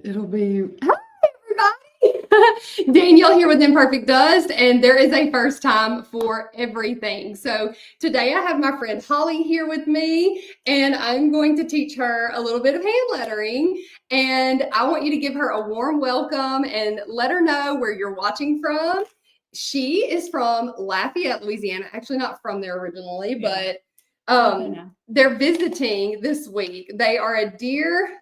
It'll be, hi, everybody. Danielle here with Imperfect Dust, and there is a first time for everything. So today I have my friend Holly here with me, and I'm going to teach her a little bit of hand lettering. And I want you to give her a warm welcome and let her know where you're watching from. She is from Lafayette, Louisiana. Actually, not from there originally, but they're visiting this week. They are a dear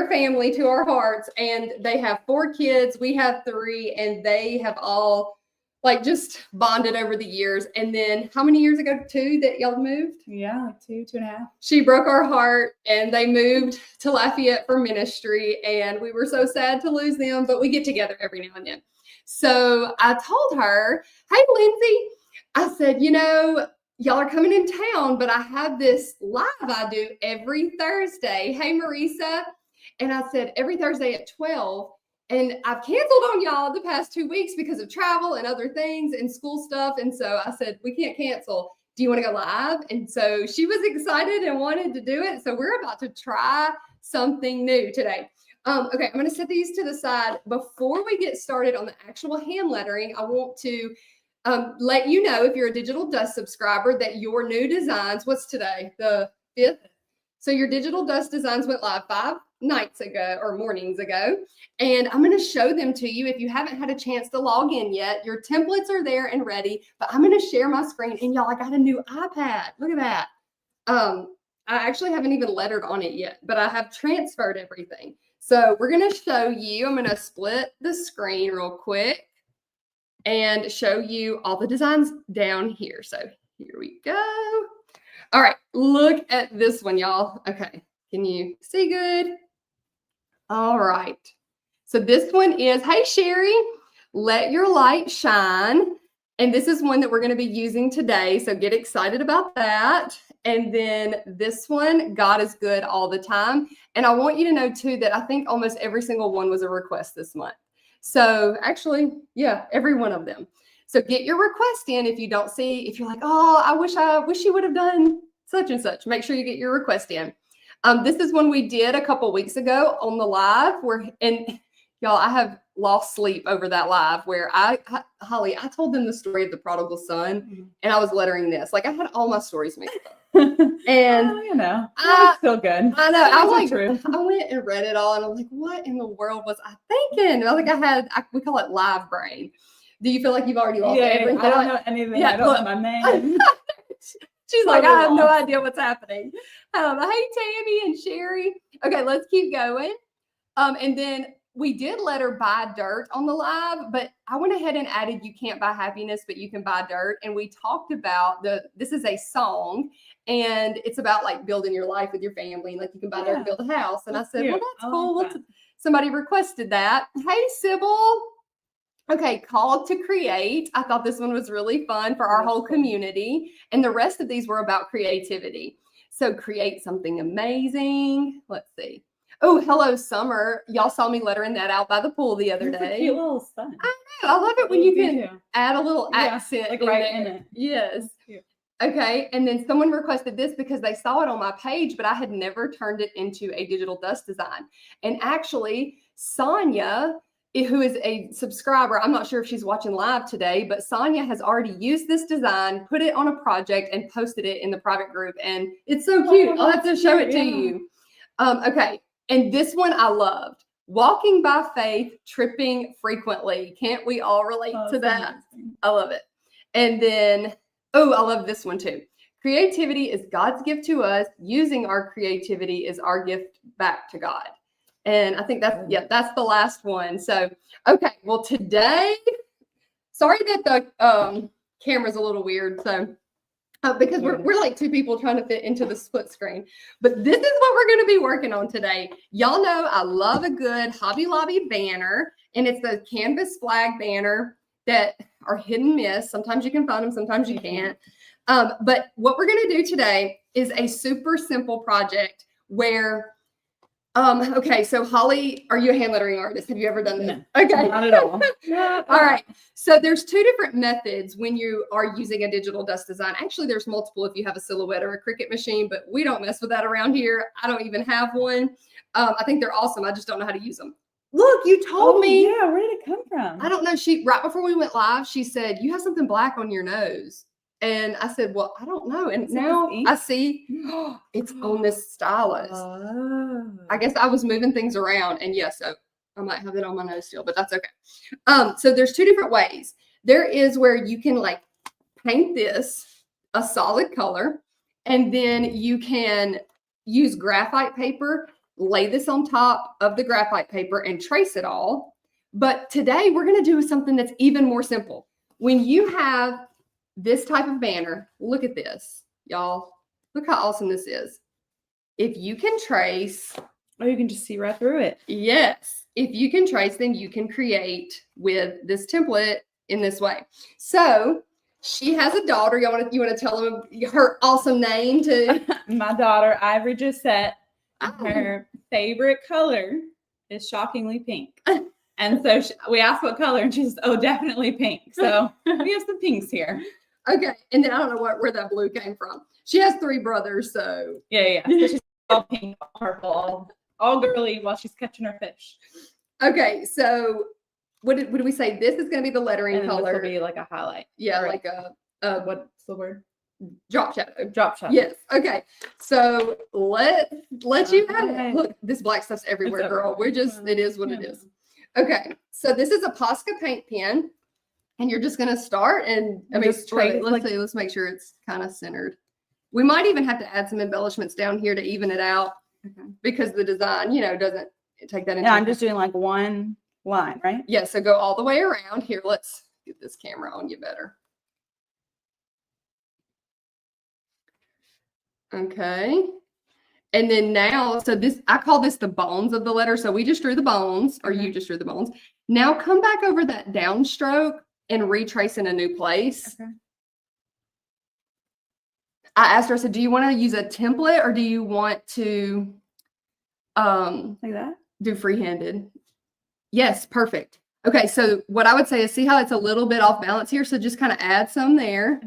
family to our hearts, and they have 4 kids. We have 3, and they have all like just bonded over the years. And then how many years ago, 2, that y'all moved? Yeah, like 2.5. She broke our heart, and they moved to Lafayette for ministry, and we were so sad to lose them, but we get together every now and then. So I told her, hey, Lindsay, I said, y'all are coming in town, but I have this live I do every Thursday. Hey, Marisa. And I said, every Thursday at 12. And I've canceled on y'all the past 2 weeks because of travel and other things and school stuff. And so I said, we can't cancel. Do you want to go live? And so she was excited and wanted to do it. So we're about to try something new today. Okay, I'm going to set these to the side. Before we get started on the actual hand lettering, I want to let you know, if you're a Digital Dust subscriber, that your new designs, what's today? The 5th? So your Digital Dust designs went live 5 nights ago or mornings ago, and I'm going to show them to you. If you haven't had a chance to log in yet, your templates are there and ready, but I'm going to share my screen. And y'all, I got a new iPad. Look at that. I actually haven't even lettered on it yet, but I have transferred everything. So we're going to show you, I'm going to split the screen real quick and show you all the designs down here. So here we go. All right, look at this one, y'all. Okay, can you see good? All right. So this one is, hey, Sherry, let your light shine. And this is one that we're going to be using today. So get excited about that. And then this one, God is good all the time. And I want you to know, too, that I think almost every single one was a request this month. So actually, yeah, every one of them. So get your request in. If you don't see, if you're like, oh, I wish you would have done such and such, make sure you get your request in. This is one we did a couple weeks ago on the live and y'all, I have lost sleep over that live where Holly, I told them the story of the prodigal son, and I was lettering this. Like, I had all my stories mixed up. And it's still good. I know. I went and read it all, and I'm like, what in the world was I thinking? I think we call it live brain. Do you feel like you've already lost everything? I don't know anything. Yeah, I don't know my name. She's like, I have no idea what's happening. Hey, Tammy and Sherry. Okay, let's keep going. And then we did letter buy dirt on the live, but I went ahead and added you can't buy happiness, but you can buy dirt. And we talked about this is a song, and it's about like building your life with your family. And like you can buy dirt and build a house. And I said, well, that's cool. Somebody requested that. Hey, Sybil. Okay, called to create. I thought this one was really fun for our whole community. And the rest of these were about creativity. So create something amazing. Let's see. Oh, hello, summer. Y'all saw me lettering that out by the pool the other day. A cute little sun. I know. I love it when you can add a little accent like right in it. Yes. Okay. And then someone requested this because they saw it on my page, but I had never turned it into a digital dust design. And actually, Sonia, who is a subscriber, I'm not sure if she's watching live today, but Sonia has already used this design, put it on a project, and posted it in the private group. And it's so cute. I'll have to show it to you. Okay. And this one I loved. Walking by faith, tripping frequently. Can't we all relate to that? Amazing. I love it. And then, I love this one too. Creativity is God's gift to us. Using our creativity is our gift back to God. And I think that's the last one. So, okay. Well, today, sorry that the camera's a little weird. So, because we're like 2 people trying to fit into the split screen. But this is what we're going to be working on today. Y'all know I love a good Hobby Lobby banner. And it's the canvas flag banner that are hit and miss. Sometimes you can find them, sometimes you can't. But what we're going to do today is a super simple project where okay, so Holly, are you a hand lettering artist? Have you ever done this? No, okay. Not at all. All right. So there's 2 different methods when you are using a digital dust design. Actually, there's multiple if you have a Silhouette or a Cricut machine, but we don't mess with that around here. I don't even have one. I think they're awesome. I just don't know how to use them. Look, you told me. Yeah, where did it come from? I don't know. She right before we went live, she said, "You have something black on your nose." And I said, "Well, I don't know." And Is it now this ink? I see it's on this stylus. Oh. I guess I was moving things around, and yes, so I might have it on my nose still, but that's okay. So there's two different ways. There is where you can like paint this a solid color, and then you can use graphite paper, lay this on top of the graphite paper and trace it all. But today we're going to do something that's even more simple. When you have this type of banner, look at this, y'all. Look how awesome this is. If you can trace. Oh, you can just see right through it. Yes. If you can trace, then you can create with this template in this way. So she has a daughter. You want to tell them her awesome name too? My daughter, Ivory Gisette, Oh. her favorite color is shockingly pink. And so we asked what color, and she says, "Oh, definitely pink." So we have some pinks here. Okay. And then I don't know where that blue came from. She has 3 brothers, so. Yeah. So she's all pink, all purple, all girly while she's catching her fish. Okay. So what did we say? This is going to be the lettering And then color. this will be like a highlight. Yeah, or like a what's the word? drop shadow. Drop shadow. Yes. Okay. So let you have it. Okay. Look, this black stuff's everywhere, It's girl. We're just, it is what it Yeah. is. Okay. So this is a Posca paint pen, and you're just gonna start and I mean, Just try, trace, let's like- see, let's make sure it's kind of centered. We might even have to add some embellishments down here to even it out because the design, doesn't take that into Yeah, I'm account. just doing like one line, right? Yeah, so go all the way around. Here, let's get this camera on you better. Okay. And then now, so this, I call this the bones of the letter. So we just drew the bones, or you just drew the bones. Now come back over that downstroke and retrace in a new place. Okay. I asked her, I said, do you want to use a template or do you want to Like that? do freehanded? Yes, perfect. Okay, so what I would say is see how it's a little bit off balance here. So just kind of add some there.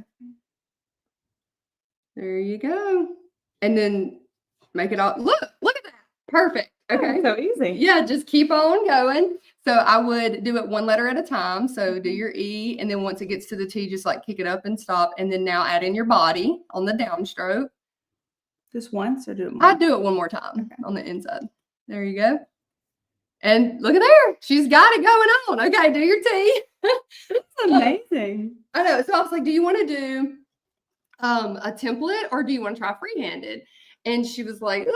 There you go. And then make it all, look at that. Perfect. Okay. So easy. Yeah, just keep on going. So I would do it one letter at a time. So do your E, and then once it gets to the T, just like kick it up and stop. And then now add in your body on the downstroke. Just once or do it more? I'd do it one more time on the inside. There you go. And look at there. She's got it going on. Okay, do your T. That's amazing. I know. So I was like, do you want to do a template or do you want to try freehanded? And she was like,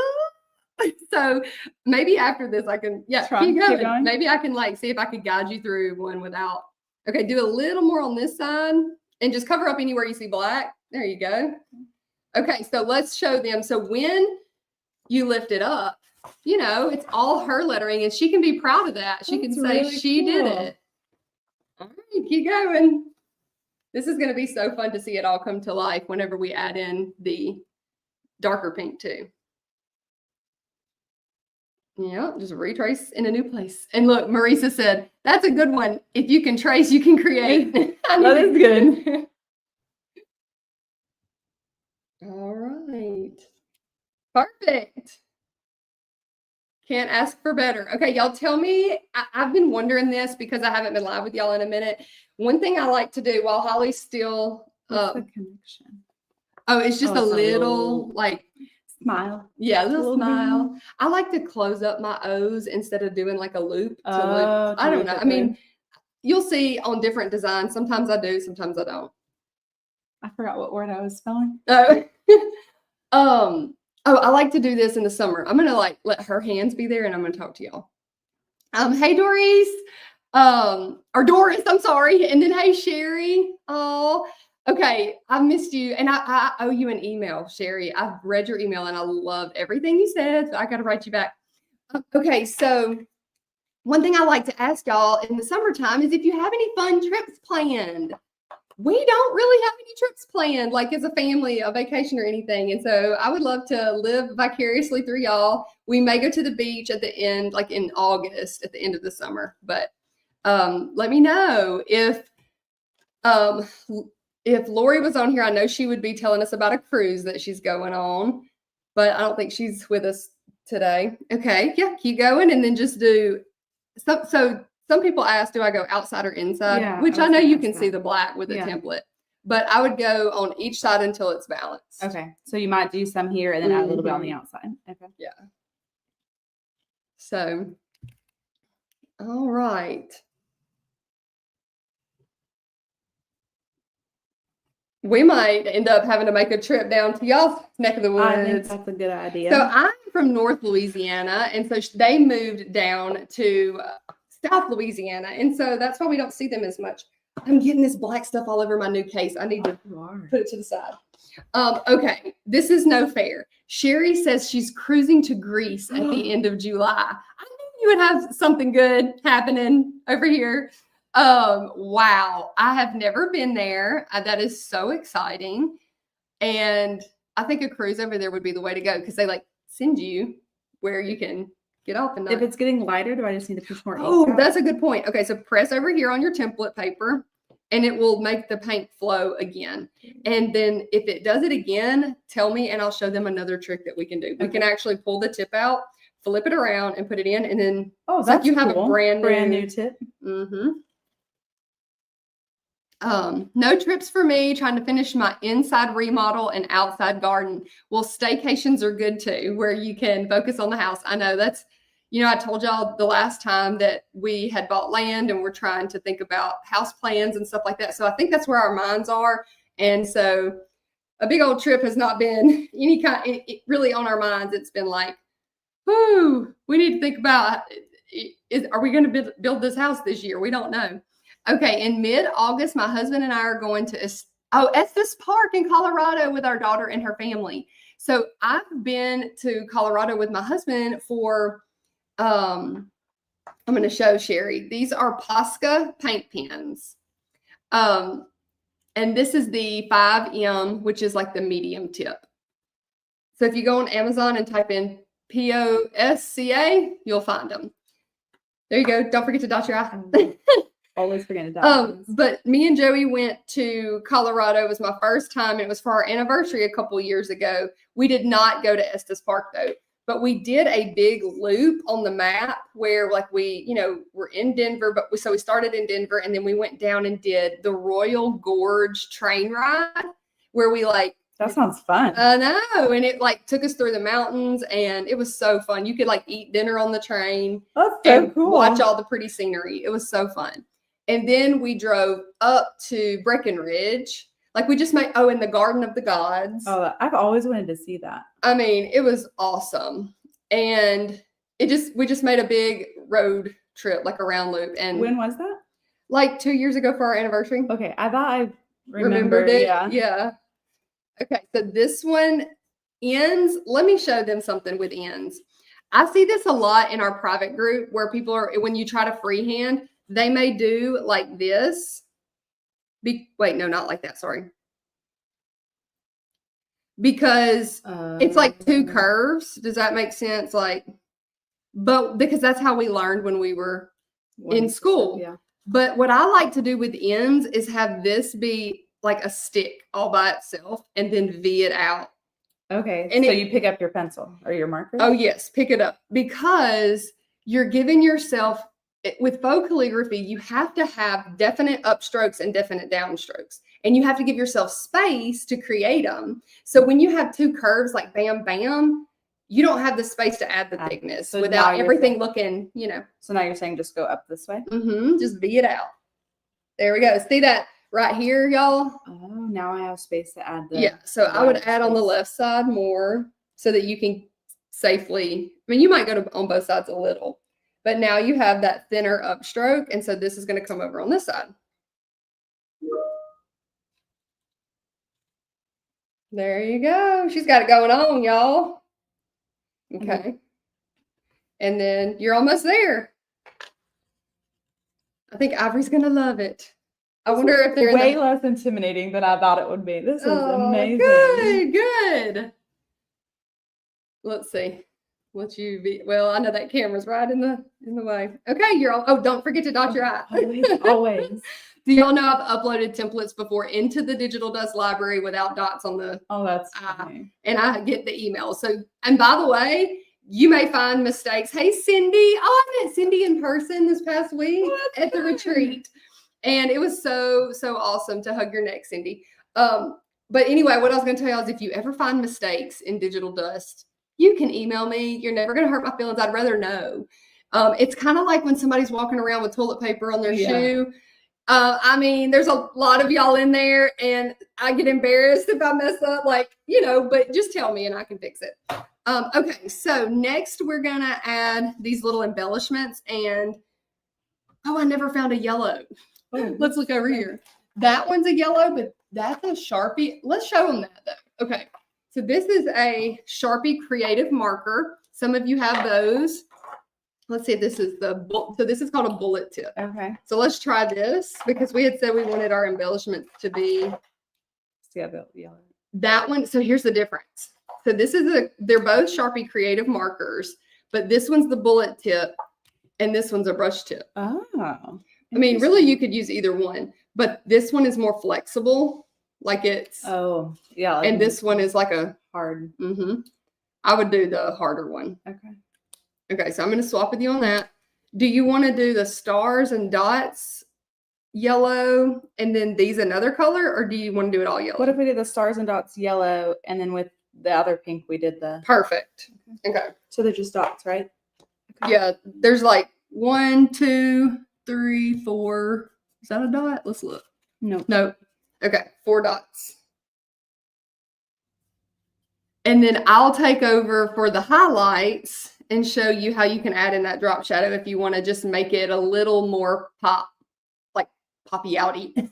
so maybe after this I can, keep going. Maybe I can like see if I could guide you through one without. Okay, do a little more on this side and just cover up anywhere you see black. There you go. Okay, so let's show them. So when you lift it up, it's all her lettering and she can be proud of that. She can say really she did cool. it. All right, keep going. This is going to be so fun to see it all come to life whenever we add in the darker pink too. Yeah, just retrace in a new place. And look, Marisa said, that's a good one. If you can trace, you can create. That is good. All right. Perfect. Can't ask for better. Okay, y'all tell me, I've been wondering this because I haven't been live with y'all in a minute. One thing I like to do while Holly's still What's the connection? Oh, it's just Oh, a it's a little little- like, Smile. yeah, a little Little smile. I like to close up my O's instead of doing like a loop to loop. Oh, to I don't loop know. it I mean, you'll see on different designs. Sometimes I do, sometimes I don't. I forgot what word I was spelling. Oh, I like to do this in the summer. I'm gonna like let her hands be there and I'm gonna talk to y'all. Hey Doris, or Doris, I'm sorry. And then hey Sherry. Oh, okay. I missed you and I owe you an email, Sherry. I've read your email and I love everything you said. So I gotta write you back. Okay, so one thing I like to ask y'all in the summertime is if you have any fun trips planned. We don't really have any trips planned, like as a family, a vacation or anything. And so I would love to live vicariously through y'all. We may go to the beach at the end, like in August, at the end of the summer. But let me know if Lori was on here. I know she would be telling us about a cruise that she's going on, but I don't think she's with us today. Okay, yeah, keep going and then just do So some people ask, do I go outside or inside? Yeah, Which I I was know gonna you ask can see that. the black with the Yeah. template, but I would go on each side until it's balanced. Okay. So you might do some here and then add a little bit on the outside. Okay. So, all right. We might end up having to make a trip down to y'all's neck of the I think woods. that's a good idea. So I'm from North Louisiana, and so they moved down to South Louisiana, and so that's why we don't see them as much. I'm getting this black stuff all over my new case. I need to You are. put it to the side. Okay, this is no fair. Sherry says she's cruising to Greece at the end of July. I knew you would have something good happening over here. Wow, I have never been there. That is so exciting. And I think a cruise over there would be the way to go because they like send you where you can get off and not. If it's getting lighter, do I just need to push more ink Oh, out? that's a good point. Okay, so press over here on your template paper and it will make the paint flow again. And then if it does it again, tell me and I'll show them another trick that we can do. We can actually pull the tip out, flip it around and put it in and then Oh, it's like that's you have cool. a brand new tip. No trips for me, trying to finish my inside remodel and outside garden. Well, staycations are good too, where you can focus on the house. I know that's, I told y'all the last time that we had bought land and we're trying to think about house plans and stuff like that. So I think that's where our minds are. And so a big old trip has not been any kind, really on our minds. It's been like, whoo, we need to think about, are we going to build this house this year? We don't know. Okay, in mid-August, my husband and I are going to Estes Park in Colorado with our daughter and her family. So I've been to Colorado with my husband for, I'm going to show Sherry. These are Posca paint pens. And this is the 5M, which is like the medium tip. So if you go on Amazon and type in Posca, you'll find them. There you go. Don't forget to dot your I. Always forgetting to dot. But me and Joey went to Colorado. It was my first time. And it was for our anniversary a couple years ago. We did not go to Estes Park though, but we did a big loop on the map where like we, we're in Denver, but we started in Denver and then we went down and did the Royal Gorge train ride where we like, that sounds fun. I know. And it like took us through the mountains and it was so fun. You could like eat dinner on the train. That's so cool. Watch all the pretty scenery. It was so fun. And then we drove up to Breckenridge. Like we just made, in the Garden of the Gods. Oh, I've always wanted to see that. I mean, it was awesome. And we just made a big road trip, like a round loop. And when was that? Like 2 years ago for our anniversary. Okay. I thought I remembered it. Yeah. Okay. So this one ends. Let me show them something with ends. I see this a lot in our private group where people are, when you try to freehand, they may do like this. Wait, no, not like that. Sorry. Because it's like two curves. Does that make sense? But because that's how we learned when we were in school. Yeah. But what I like to do with ends is have this be like a stick all by itself and then V it out. Okay. And so you pick up your pencil or your marker? Oh, yes. Pick it up because you're giving yourself, with faux calligraphy, you have to have definite upstrokes and definite downstrokes. And you have to give yourself space to create them. So when you have two curves like bam, bam, you don't have the space to add the thickness without everything looking, So now you're saying just go up this way? Just V it out. There we go. See that right here, y'all? Oh, now I have space to add the. Yeah. So I would add on the left side more so that you can safely, you might go on both sides a little. But now you have that thinner upstroke. And so this is going to come over on this side. There you go. She's got it going on, y'all. Okay. And then you're almost there. I think Ivory's going to love it. I wonder if they're way less intimidating than I thought it would be. This is amazing. Good. Let's see. Well, I know that camera's right in the way. Okay, you're all, don't forget to dot your I. Always. Do y'all know I've uploaded templates before into the Digital Dust library without dots on the that's I, funny. and I get the email. So, and by the way, you may find mistakes. Hey, Cindy. Oh, I met Cindy in person this past week at the retreat. And it was so awesome to hug your neck, Cindy. But anyway, what I was going to tell y'all is if you ever find mistakes in digital dust, you can email me. You're never going to hurt my feelings. I'd rather know. It's kind of like when somebody's walking around with toilet paper on their shoe. I mean, there's a lot of y'all in there, and I get embarrassed if I mess up, like, but just tell me and I can fix it. Okay, so next we're going to add these little embellishments, and I never found a yellow. Oh, let's look over here. That one's a yellow, but that's a Sharpie. Let's show them that though. Okay, so this is a Sharpie Creative Marker. Some of you have those. Let's see if this is so this is called a bullet tip. Okay. So let's try this because we had said we wanted our embellishments to be yellow. That one. So here's the difference. So this is they're both Sharpie Creative Markers, but this one's the bullet tip and this one's a brush tip. Oh. I mean, really you could use either one, but this one is more flexible. Like it's. Oh, yeah. And this one is like a hard. I would do the harder one. Okay. Okay, so I'm going to swap with you on that. Do you want to do the stars and dots yellow and then these another color, or do you want to do it all yellow? What if we did the stars and dots yellow and then with the other pink we did the... Perfect. Okay. So they're just dots, right? Okay. Yeah, there's like 1, 2, 3, 4. Is that a dot? Let's look. No. Okay, 4 dots. And then I'll take over for the highlights and show you how you can add in that drop shadow if you want to just make it a little more poppy outy.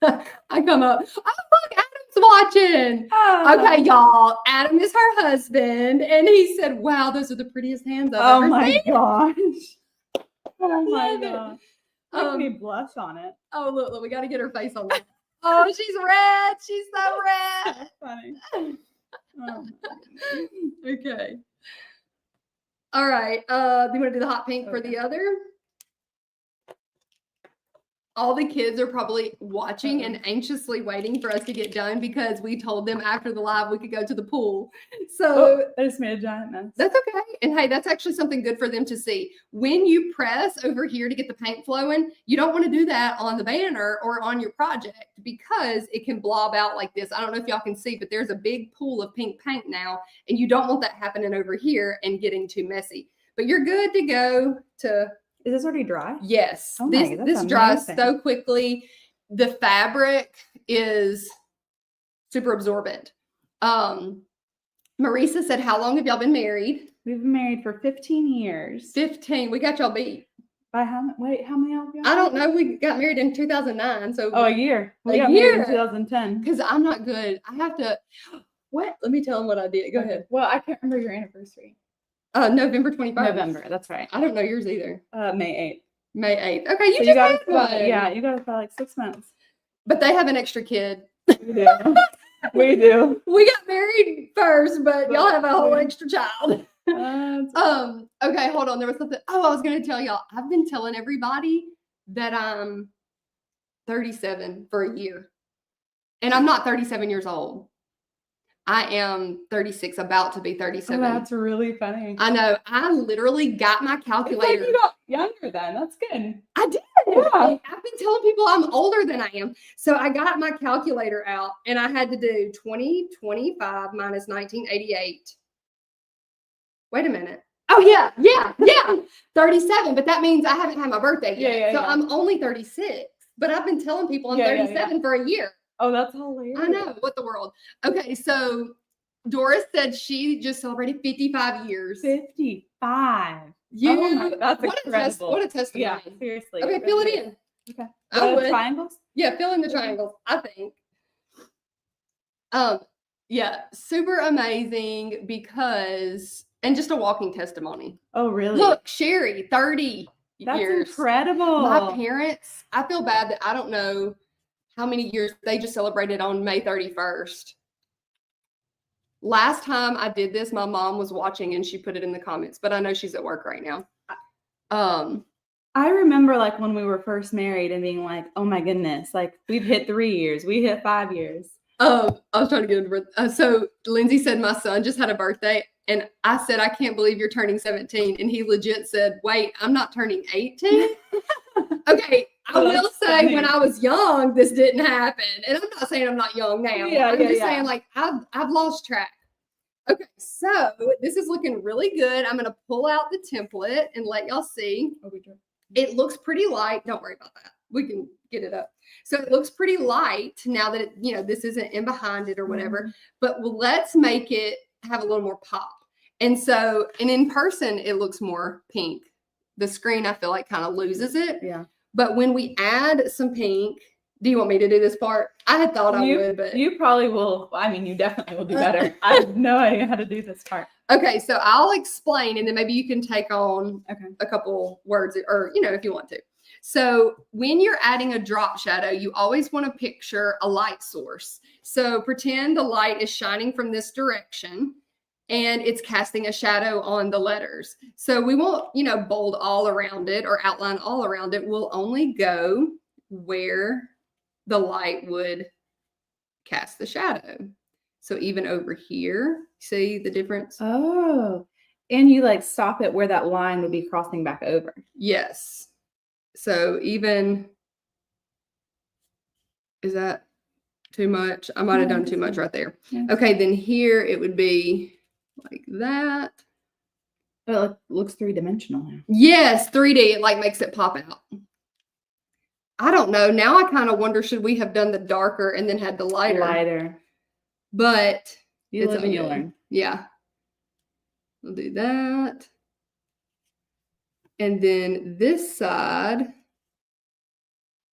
I come up. Oh, look, Adam's watching. Oh. Okay, y'all. Adam is her husband, and he said, "Wow, those are the prettiest hands I've ever seen." Gosh. Oh my gosh. Make me blush on it. Oh, look, we got to get her face on that. Oh, she's red. She's so red. That's funny. Oh. Okay. All right. Do you want to do the hot pink for the other? All the kids are probably watching and anxiously waiting for us to get done because we told them after the live we could go to the pool. So I just made a giant mess. That's okay. And hey, that's actually something good for them to see. When you press over here to get the paint flowing, you don't want to do that on the banner or on your project because it can blob out like this. I don't know if y'all can see, but there's a big pool of pink paint now, and you don't want that happening over here and getting too messy. But you're good to go to... Is this already dry? Yes. Oh this dries so quickly. The fabric is super absorbent. Marisa said, how long have y'all been married? We've been married for 15 years. 15. We got y'all beat. By how many of y'all? I don't know. We got married in 2009. So a year. We got married in 2010. Because I'm not good. I have to. What? Let me tell them what I did. Go ahead. Well, I can't remember your anniversary. November 21st. November, that's right. I don't know yours either. May 8th. May 8th. Okay, you just had one. Yeah, you got it for like 6 months. But they have an extra kid. We do. We do. We got married first, but y'all have a whole extra child. Okay, hold on. There was something. Oh, I was going to tell y'all. I've been telling everybody that I'm 37 for a year. And I'm not 37 years old. I am 36, about to be 37. Oh, that's really funny. I know. I literally got my calculator. It's like you got younger then. That's good. I did. Yeah. I've been telling people I'm older than I am. So I got my calculator out and I had to do 2025 minus 1988. Wait a minute. Oh, yeah. 37. But that means I haven't had my birthday yet. Yeah. So I'm only 36. But I've been telling people I'm 37 for a year. Oh, that's hilarious. I know. What the world. Okay, so Doris said she just celebrated 55 years. 55. That's incredible. What a testimony. Yeah, seriously. Okay, fill it in. Okay. Triangles? Yeah, fill in the triangles, I think. Yeah, super amazing because, and just a walking testimony. Oh, really? Look, Sherry, 30 That's years. Incredible. My parents, I feel bad that I don't know how many years they just celebrated on May 31st. Last time I did this, my mom was watching and she put it in the comments, but I know she's at work right now. I remember like when we were first married and being like, oh my goodness, like we've hit 3 years, we hit 5 years. I was trying to get into so Lindsay said my son just had a birthday And I said, I can't believe you're turning 17. And he legit said, wait, I'm not turning 18. Okay. I will say when I was young, this didn't happen. And I'm not saying I'm not young now. Yeah, I'm yeah, just yeah. saying like I've lost track. Okay, so this is looking really good. I'm gonna pull out the template and let y'all see. It looks pretty light. Don't worry about that. We can get it up. So it looks pretty light now that this isn't in behind it or whatever. But let's make it have a little more pop. And in person, it looks more pink. The screen, I feel like, kind of loses it. Yeah. But when we add some pink, do you want me to do this part? I had thought I would, but you probably will. I mean, you definitely will do better. I have no idea how to do this part. Okay, so I'll explain, and then maybe you can take on Okay. a couple words, or if you want to. So when you're adding a drop shadow, you always want to picture a light source. So pretend the light is shining from this direction, and it's casting a shadow on the letters. So we won't, bold all around it or outline all around it. We'll only go where the light would cast the shadow. So even over here, see the difference? Oh, and you like stop it where that line would be crossing back over. Yes. So even, is that too much? I might have done too much right there. Yeah. Okay, then here it would be like that. But it looks three-dimensional now. Yes, 3D. It like makes it pop out. I don't know. Now I kind of wonder, should we have done the darker and then had the lighter? But you live and you learn. Yeah. We'll do that. And then this side,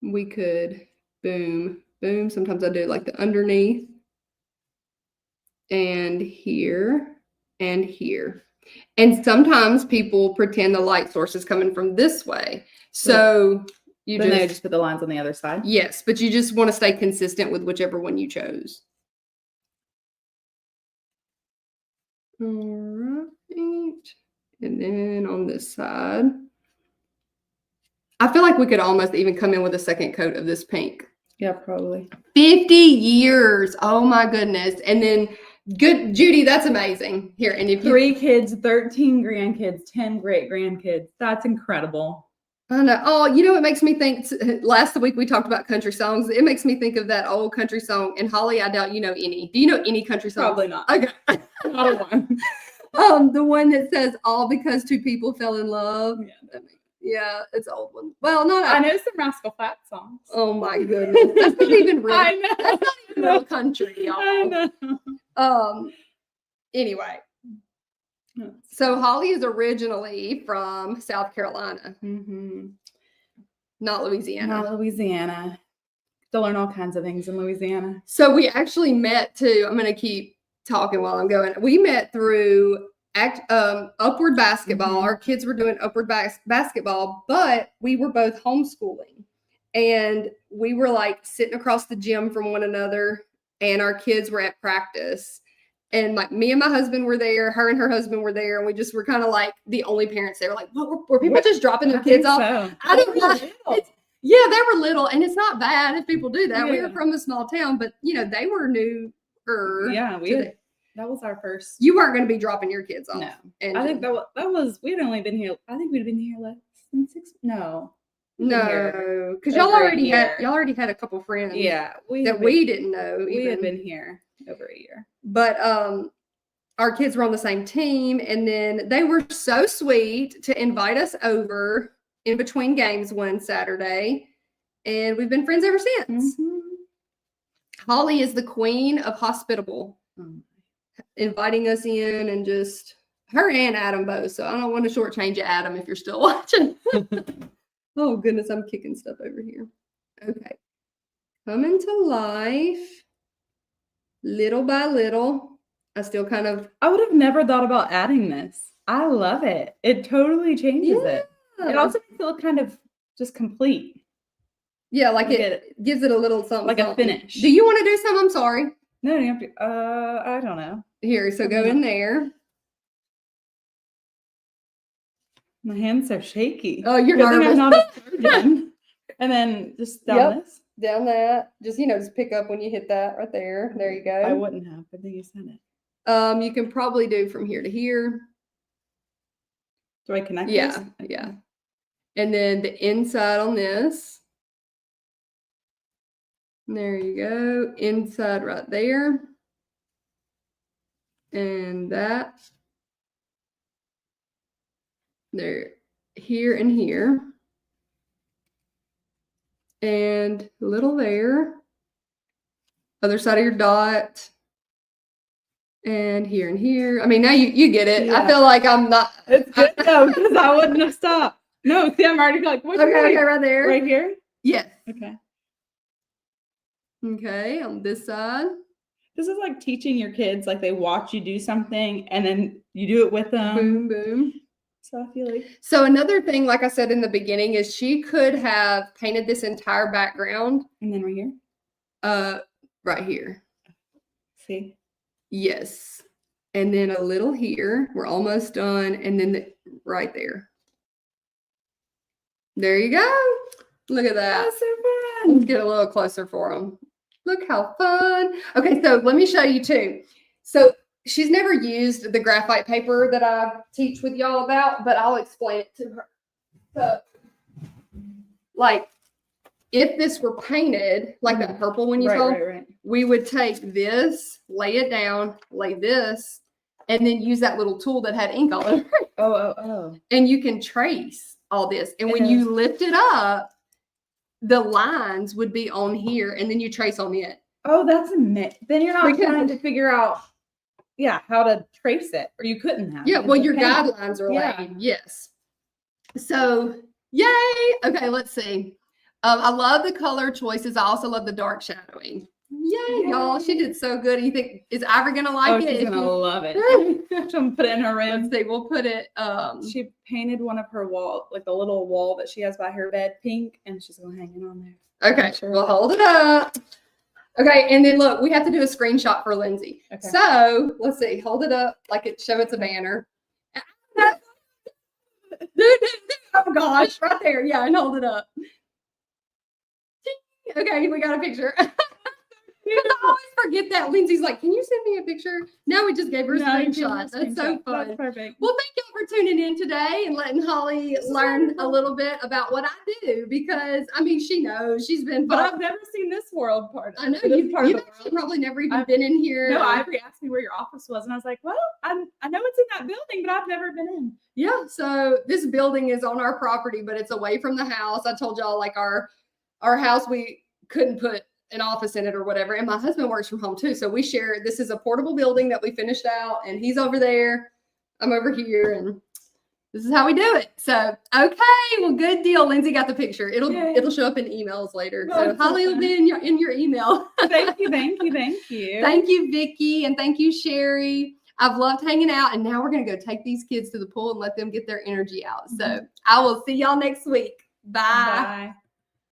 we could boom, boom. Sometimes I do like the underneath. And here and here. And sometimes people pretend the light source is coming from this way. So they just put the lines on the other side. Yes, but you just want to stay consistent with whichever one you chose. All right. And then on this side, I feel like we could almost even come in with a second coat of this pink. Yeah, probably. 50 years. Oh my goodness. And then good, Judy, that's amazing. Here, and if 3 kids, 13 grandkids, 10 great grandkids. That's incredible. I know. Oh, it makes me think. Last week we talked about country songs. It makes me think of that old country song. And Holly, I doubt you know any. Do you know any country songs? Probably not. Okay. Not a one. The one that says "All because two people fell in love." Yeah, it's an old one. Well, I know some Rascal Flatts songs. Oh my goodness, that's not even real. I know. That's not even real country, y'all. I know. Anyway. So Holly is originally from South Carolina, not Louisiana. Not Louisiana. To learn all kinds of things in Louisiana. So we actually met too. I'm going to keep talking while I'm going. We met through Upward Basketball. Our kids were doing Upward Basketball, but we were both homeschooling. And we were like sitting across the gym from one another, and our kids were at practice. And like me and my husband were there, her and her husband were there, and we just were kind of like the only parents there. Like, what, were people just dropping their kids off? So. I don't know. Yeah, they were little, and it's not bad if people do that. Yeah. We were from a small town, but they were new. Yeah, that was our first. You weren't going to be dropping your kids off. No, and I think that was we had only been here. I think we'd been here less than 6. No, because y'all already had a couple friends. Yeah, we didn't know. We had been here over a year. But our kids were on the same team, and then they were so sweet to invite us over in between games one Saturday, and we've been friends ever since. Holly is the queen of hospitable, inviting us in, and just her and Adam both. So I don't want to shortchange you, Adam, if you're still watching. Oh goodness, I'm kicking stuff over here. Okay, coming to life. Little by little, I would have never thought about adding this. I love it. It totally changes it. It also makes it look kind of just complete. Yeah, like it gives it a little something. Like a finish. Do you want to do some? I'm sorry. No, you have to. I don't know. Here, so go in there. My hands are shaky. Oh, you're nervous. I'm not a surgeon. And then just down this. Down that. Just pick up when you hit that right there. There you go. I wouldn't have, but then you said it. You can probably do from here to here. Do I connect Yeah, this? yeah. And then the inside on this. There you go. Inside right there. And that. There, here and here. And a little there. Other side of your dot. And here and here. I mean, now you get it. I Yeah. feel like I'm not. It's good though, because I wouldn't have stopped. No, see, I'm already like, what? Okay, right there. Right here? Yes. Okay. Okay, on this side. This is like teaching your kids, like they watch you do something and then you do it with them. Boom, boom. So I feel like. So another thing, like I said in the beginning, is she could have painted this entire background And then right here. right here. See? Yes. And then a little here. We're almost done. And then right there. There you go. Look at that. That's so Let's fun. get a little closer for them. Look how fun. Okay, so let me show you too. So she's never used the graphite paper that I teach with y'all about, but I'll explain it to her. So, like, if this were painted, like that purple one you saw, Right. we would take this, lay it down, lay this, and then use that little tool that had ink all over it. Oh. And you can trace all this. And when you lift it up, the lines would be on here, and then you trace on it. Oh, that's a myth. Then you're not Because- trying to figure out, how to trace it, or you couldn't have. Yeah, It's well, a your paint. guidelines are laid. Yes. So, yay. Okay, let's see. I love the color choices. I also love the dark shadowing. Yay, y'all. She did so good. You think, is Ivory going to like Oh, it? she's gonna love it. Let's She'll put it in her room. see. We'll put it. She painted one of her wall, like the little wall that she has by her bed, pink, and she's gonna hang it on there. Okay, Sure. we'll hold it up. Okay, and then look, we have to do a screenshot for Lindsay. Okay. So let's see, hold it up like it show it's a banner. Oh gosh, right there. Yeah, and hold it up. Okay, we got a picture. Because I always forget that. Lindsay's like, can you send me a picture? Now we just gave her a screenshot. That's so fun. That's perfect. Well, thank y'all for tuning in today and letting Holly learn a little bit about what I do, because I mean, she knows she's been. But I've never seen this world part. I know this you've part of the actually world. probably never even I've- been in here. No, Ivory asked me where your office was, and I was like, well, I know it's in that building, but I've never been in. Yeah, so this building is on our property, but it's away from the house. I told y'all, like, our house, we couldn't put an office in it or whatever. And my husband works from home too. So we share, this is a portable building that we finished out, and he's over there. I'm over here, and this is how we do it. So, okay, well, good deal. Lindsay got the picture. It'll show up in emails later. Oh, So Holly will be in your email. Thank you. Thank you, Vicki, and thank you, Sherry. I've loved hanging out, and now we're going to go take these kids to the pool and let them get their energy out. So I will see y'all next week. Bye. Bye.